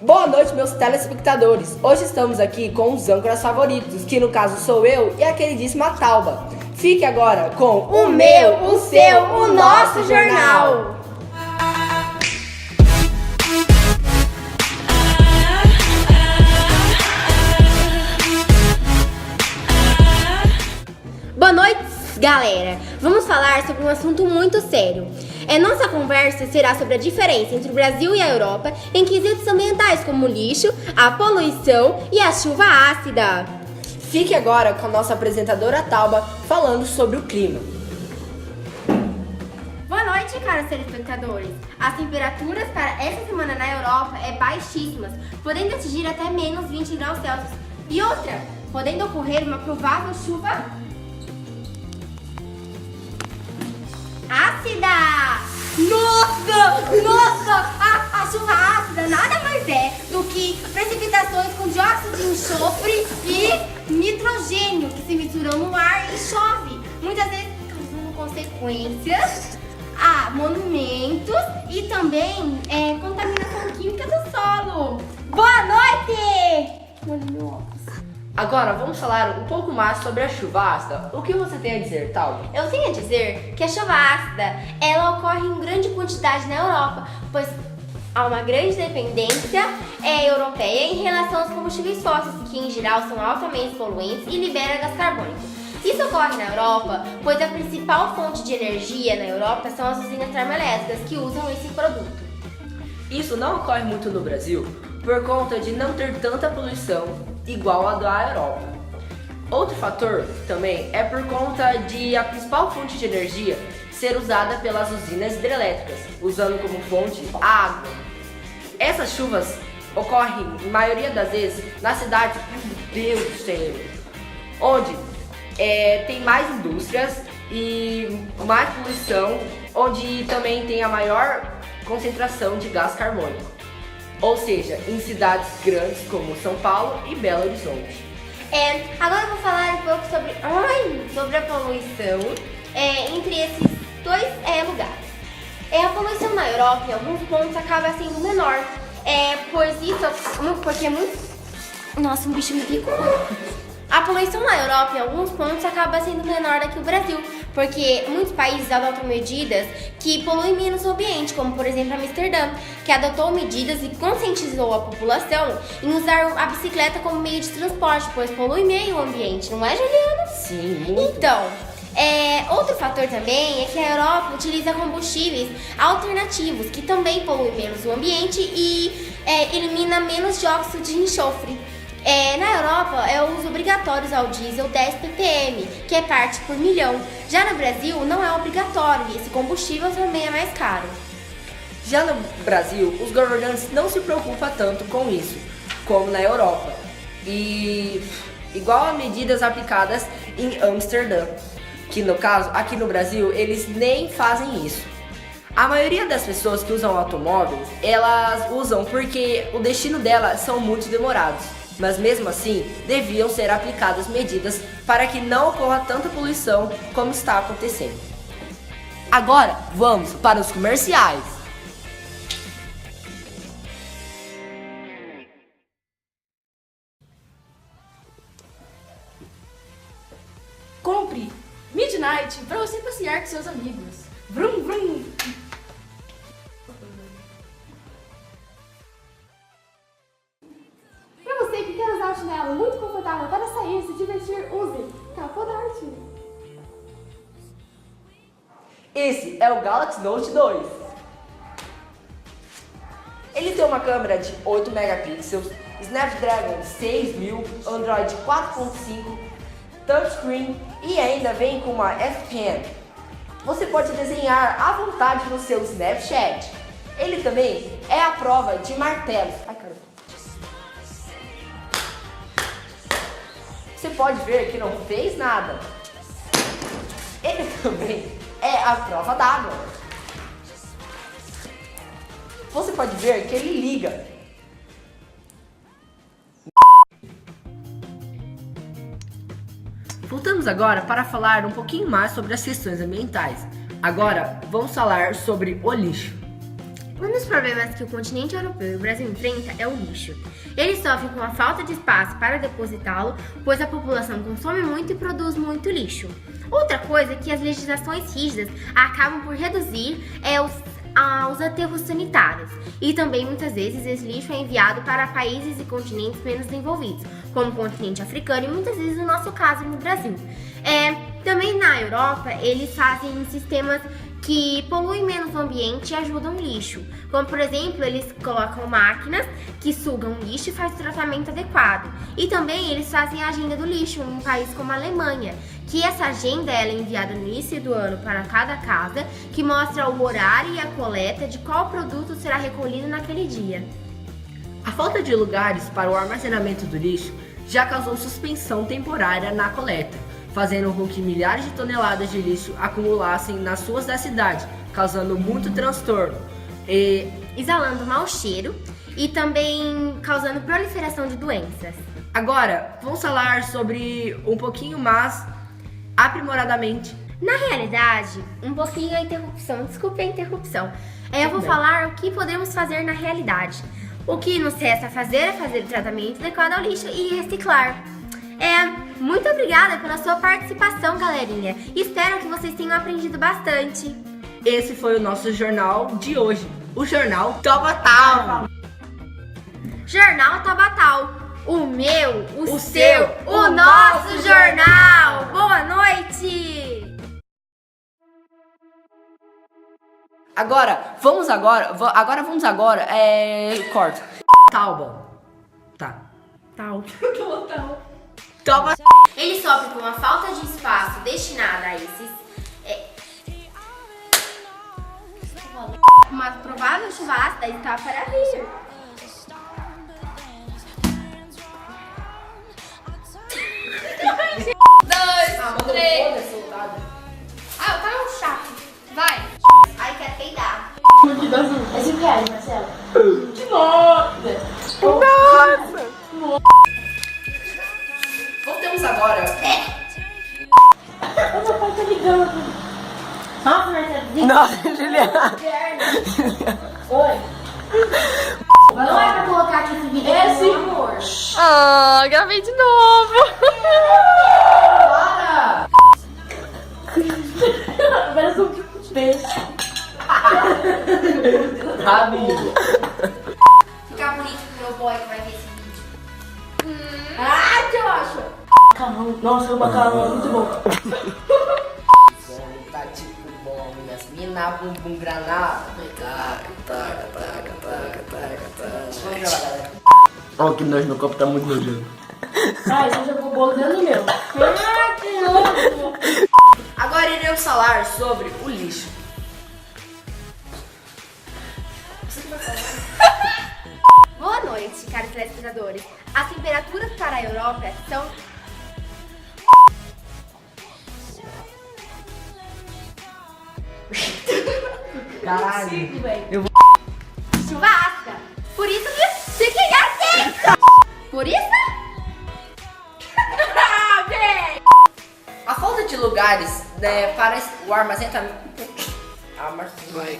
Boa noite, meus telespectadores. Hoje estamos aqui com os âncoras favoritos, que no caso sou eu e a queridíssima Tauba. Fique agora com o meu, o seu, o nosso jornal. Boa noite, galera. Vamos falar sobre um assunto muito sério. Nossa conversa será sobre a diferença entre o Brasil e a Europa em quesitos ambientais como o lixo, a poluição e a chuva ácida. Fique agora com a nossa apresentadora Tauba falando sobre o clima. Boa noite, caros telespectadores. As temperaturas para essa semana na Europa é baixíssimas, podendo atingir até menos 20 graus Celsius. E outra, podendo ocorrer uma provável chuva ácida! Nossa! A chuva ácida nada mais é do que precipitações com dióxido de enxofre e nitrogênio que se misturam no ar e chove, muitas vezes causando consequências a monumentos e também contaminação química do solo. Boa noite! Molhei meu óculos. Agora vamos falar um pouco mais sobre a chuva ácida. O que você tem a dizer, Tauba? Eu tenho a dizer que a chuva ácida, ela ocorre em grande quantidade na Europa, pois há uma grande dependência europeia em relação aos combustíveis fósseis, que em geral são altamente poluentes e liberam gás carbônico. Isso ocorre na Europa, pois a principal fonte de energia na Europa são as usinas termoelétricas que usam esse produto. Isso não ocorre muito no Brasil por conta de não ter tanta poluição igual a da Europa. Outro fator também é por conta de a principal fonte de energia ser usada pelas usinas hidrelétricas, usando como fonte a água. Essas chuvas ocorrem, na maioria das vezes, nas cidades, meu Deus do céu, onde tem mais indústrias e mais poluição, onde também tem a maior concentração de gás carbônico. Ou seja, em cidades grandes como São Paulo e Belo Horizonte. Agora eu vou falar um pouco sobre a poluição entre esses dois lugares. A poluição na Europa, em alguns pontos, acaba sendo menor. Porque é muito... Nossa, um bicho me picou. A poluição na Europa, em alguns pontos, acaba sendo menor do que o Brasil, porque muitos países adotam medidas que poluem menos o ambiente, como por exemplo Amsterdã, que adotou medidas e conscientizou a população em usar a bicicleta como meio de transporte, pois polui meio o ambiente, não é, Juliana? Sim, muito. Então, outro fator também é que a Europa utiliza combustíveis alternativos, que também poluem menos o ambiente e elimina menos dióxido de enxofre. Na Europa é o uso obrigatório ao diesel 10 ppm, que é parte por milhão. Já no Brasil não é obrigatório e esse combustível também é mais caro. Já no Brasil, os governantes não se preocupam tanto com isso, como na Europa. E igual a medidas aplicadas em Amsterdã, que no caso, aqui no Brasil, eles nem fazem isso. A maioria das pessoas que usam automóveis, elas usam porque o destino delas são muito demorados. Mas mesmo assim, deviam ser aplicadas medidas para que não ocorra tanta poluição como está acontecendo. Agora, vamos para os comerciais. Compre Midnight para você passear com seus amigos. Vrum, vrum! Para você que quer usar um chinelo muito confortável para sair e se divertir, use Capodarte. Esse é o Galaxy Note 2. Ele tem uma câmera de 8 megapixels, Snapdragon 6000, Android 4.5, touchscreen e ainda vem com uma S Pen. Você pode desenhar à vontade no seu Snapchat. Ele também é a prova de martelos. Ai, caramba. Você pode ver que não fez nada. Ele também é a prova d'água. Você pode ver que ele liga. Voltamos agora para falar um pouquinho mais sobre as questões ambientais. Agora vamos falar sobre o lixo. Um dos problemas que o continente europeu e o Brasil enfrenta é o lixo. Eles sofrem com a falta de espaço para depositá-lo, pois a população consome muito e produz muito lixo. Outra coisa é que as legislações rígidas acabam por reduzir os aterros sanitários. E também muitas vezes esse lixo é enviado para países e continentes menos desenvolvidos, como o continente africano e muitas vezes o nosso caso no Brasil. Também na Europa eles fazem sistemas que poluem menos o ambiente e ajudam o lixo. Como, por exemplo, eles colocam máquinas que sugam lixo e fazem tratamento adequado. E também eles fazem a agenda do lixo em um país como a Alemanha, que essa agenda ela é enviada no início do ano para cada casa, que mostra o horário e a coleta de qual produto será recolhido naquele dia. A falta de lugares para o armazenamento do lixo já causou suspensão temporária na coleta, fazendo com que milhares de toneladas de lixo acumulassem nas ruas da cidade, causando muito transtorno. Exalando mau cheiro e também causando proliferação de doenças. Agora, vamos falar sobre um pouquinho mais aprimoradamente. Na realidade, um pouquinho a interrupção, desculpe a interrupção. Eu vou falar o que podemos fazer na realidade. O que nos resta fazer é fazer o tratamento adequado ao lixo e reciclar. Muito obrigada pela sua participação, galerinha. Espero que vocês tenham aprendido bastante. Esse foi o nosso jornal de hoje, o Jornal Taubatal. Jornal Taubatal. O meu, o seu, o nosso jornal. Boa noite! Vamos agora, corta. Tauba. Tá. Tauba. Ele sofre com a falta de espaço destinado a esses. Uma provável chuvasca está para vir. Eu tava chato. Vai. Ai, quer peidar. É de viagem, Marcelo. Voltemos agora. O meu pai tá ligando. Nossa, Marcelo. Nossa, Juliana. Oi. Não é pra colocar aqui esse vídeo, sim. amor. Ah, gravei de novo. Para! Parece um peixe. Amigo. Ficar bonito pro meu boy que vai ver esse vídeo. Joshua. Macarrão. Nossa, o macarrão é muito bom. Tá tipo bom, minhas mina, bumbum granada. Vamos gravar, galera. Olha que nojo, meu copo tá muito nojento. Ai, você jogou o bolo dentro do meu. Que nojo. Agora iremos falar sobre o lixo. Boa noite, caros telespectadores. As temperaturas para a Europa são... Caralho. chuvasca. Por isso que fiquem atentos. Por isso... A falta de lugares, né, para o armazenamento. Vai.